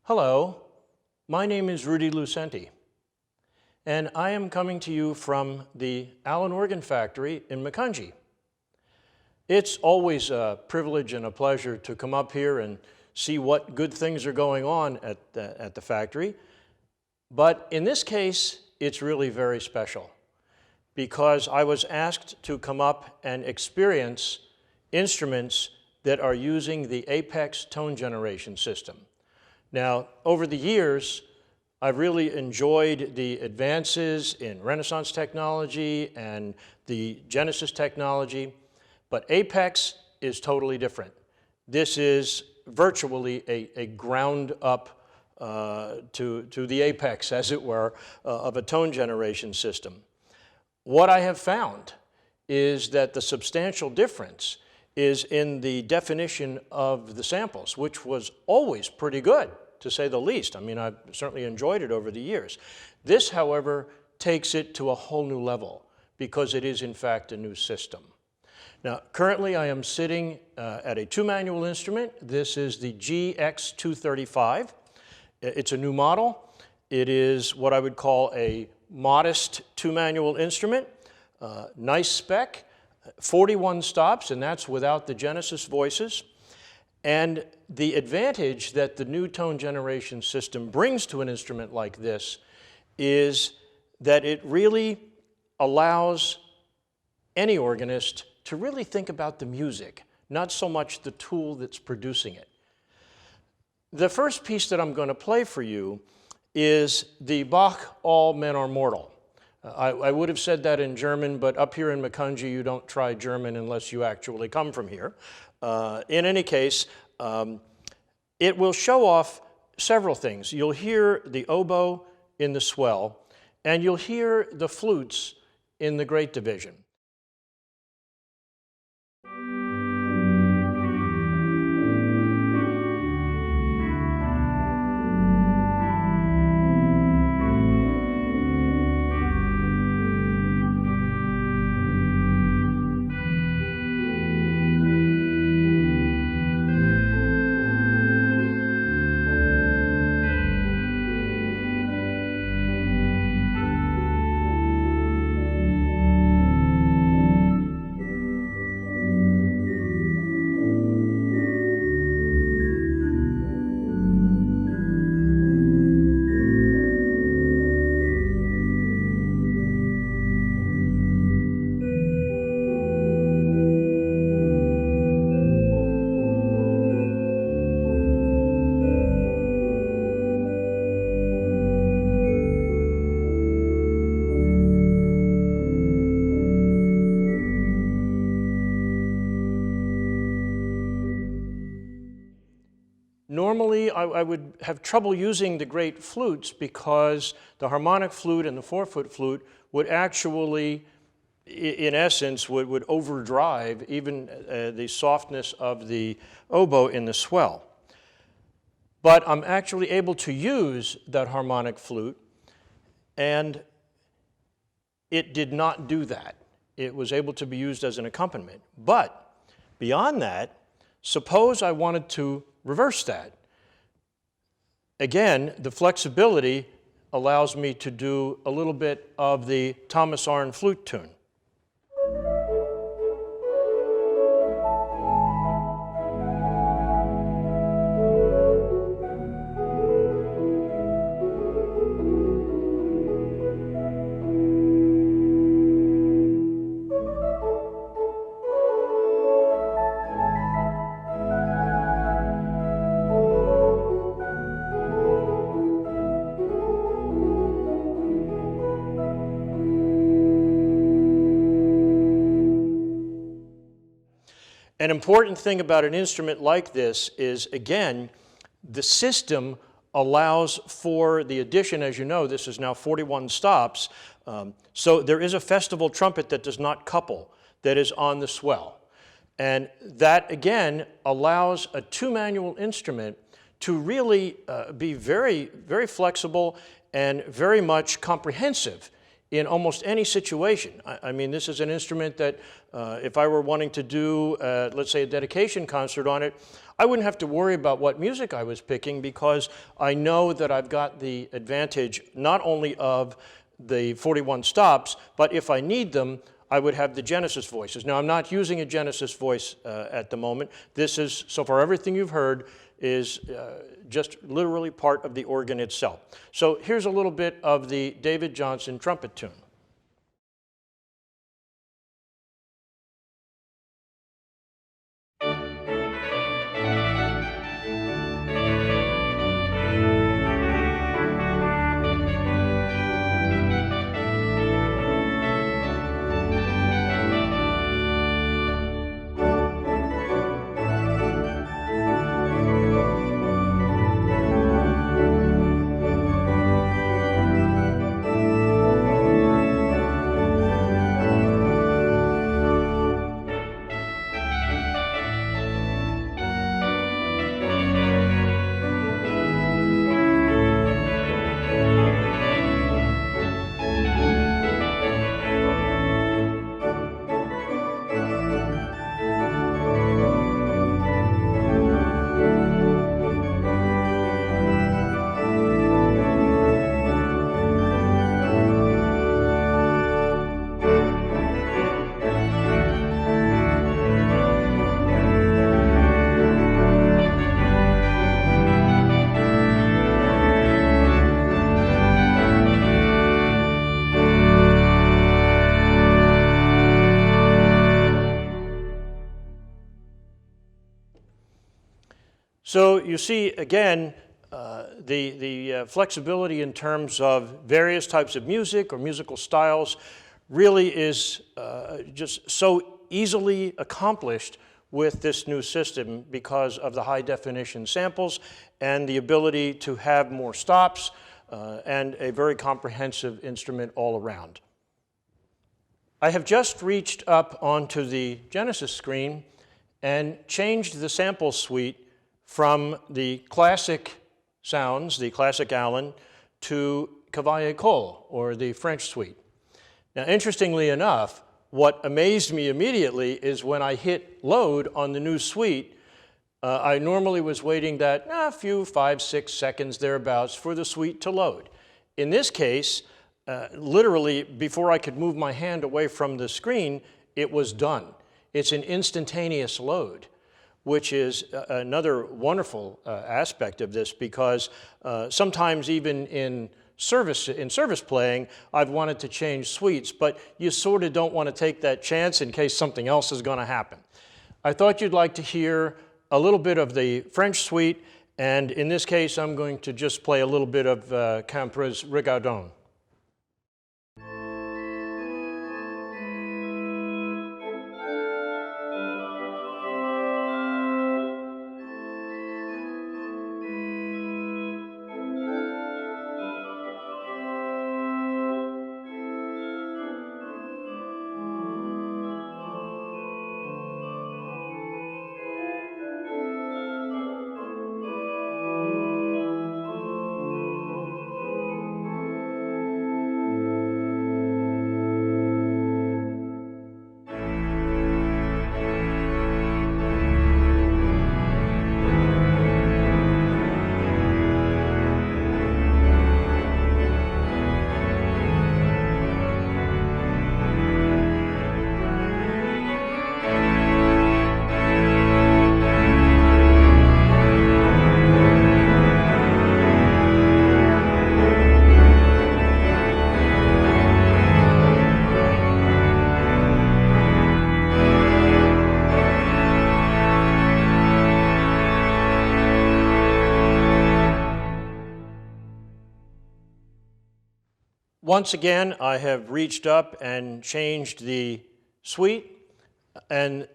Hello, my name is Rudy Lucente, and I am coming to you from the Allen Organ Factory in Macungie. It's always a privilege and a pleasure to come up here and see what good things are going on at the factory, but in this case, it's really very special because I was asked to come up and experience instruments that are using the Apex tone generation system. Now, over the years, I've really enjoyed the advances in Renaissance technology and the Genesis technology, but Apex is totally different. This is virtually a ground up to the apex, as it were, of a tone generation system. What I have found is that the substantial difference is in the definition of the samples, which was always pretty good, to say the least. I mean, I've certainly enjoyed it over the years. This, however, takes it to a whole new level because it is, in fact, a new system. Now, currently I am sitting at a two-manual instrument. This is the GX-235. It's a new model. It is what I would call a modest two-manual instrument, nice spec, 41 stops, and that's without the Genesis voices. And the advantage that the new tone generation system brings to an instrument like this is that it really allows any organist to really think about the music, not so much the tool that's producing it. The first piece that I'm going to play for you is the Bach All Men Are Mortal. I would have said that in German, but up here in Macungie you don't try German unless you actually come from here. In any case, it will show off several things. You'll hear the oboe in the swell, and you'll hear the flutes in the great division. Normally, I would have trouble using the great flutes because the harmonic flute and the four-foot flute would actually, in essence, would overdrive even the softness of the oboe in the swell. But I'm actually able to use that harmonic flute, and it did not do that. It was able to be used as an accompaniment. But beyond that, suppose I wanted to reverse that. Again, the flexibility allows me to do a little bit of the Thomas Arne flute tune. An important thing about an instrument like this is, again, the system allows for the addition. As you know, this is now 41 stops, so there is a festival trumpet that does not couple, that is on the swell. And that, again, allows a two-manual instrument to really be very, very flexible and very much comprehensive in almost any situation. I mean, this is an instrument that if I were wanting to do, let's say, a dedication concert on it, I wouldn't have to worry about what music I was picking because I know that I've got the advantage not only of the 41 stops, but if I need them, I would have the Genesis voices. Now, I'm not using a Genesis voice at the moment. This is, so far, everything you've heard is just literally part of the organ itself. So here's a little bit of the David Johnson trumpet tune. So you see, again, the flexibility in terms of various types of music or musical styles really is just so easily accomplished with this new system because of the high definition samples and the ability to have more stops and a very comprehensive instrument all around. I have just reached up onto the Genesis screen and changed the sample suite from the classic sounds, the classic Allen, to Cavaillé Coll, or the French suite. Now, interestingly enough, what amazed me immediately is when I hit load on the new suite, I normally was waiting that a few 5, 6 seconds thereabouts for the suite to load. In this case, literally before I could move my hand away from the screen, it was done. It's an instantaneous load, which is another wonderful aspect of this because sometimes even in service playing, I've wanted to change suites, but you sort of don't want to take that chance in case something else is going to happen. I thought you'd like to hear a little bit of the French suite, and in this case, I'm going to just play a little bit of Campre's Regardons. Once again, I have reached up and changed the suite, and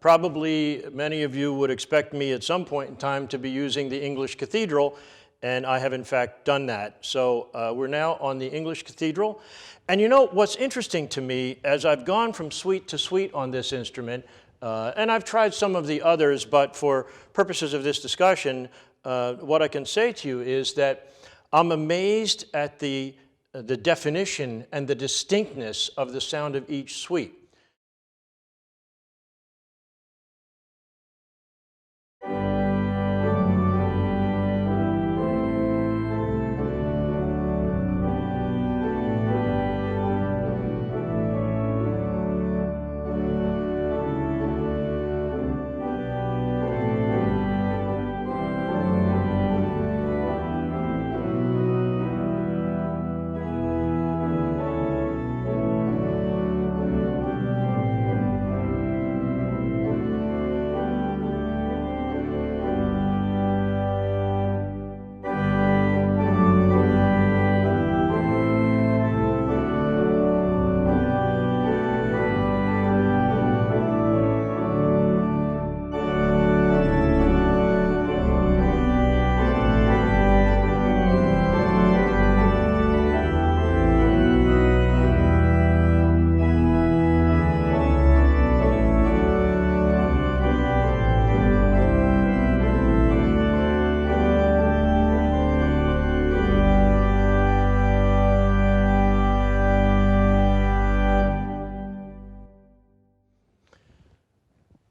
probably many of you would expect me at some point in time to be using the English Cathedral, and I have in fact done that. So we're now on the English Cathedral. And you know, what's interesting to me, as I've gone from suite to suite on this instrument, and I've tried some of the others, but for purposes of this discussion, what I can say to you is that I'm amazed at the the definition and the distinctness of the sound of each sweep.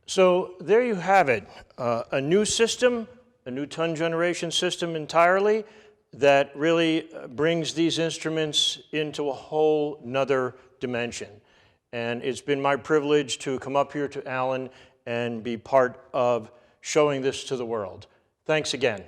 So there you have it, a new system, a new tone generation system entirely that really brings these instruments into a whole nother dimension. And it's been my privilege to come up here to Allen and be part of showing this to the world. Thanks again.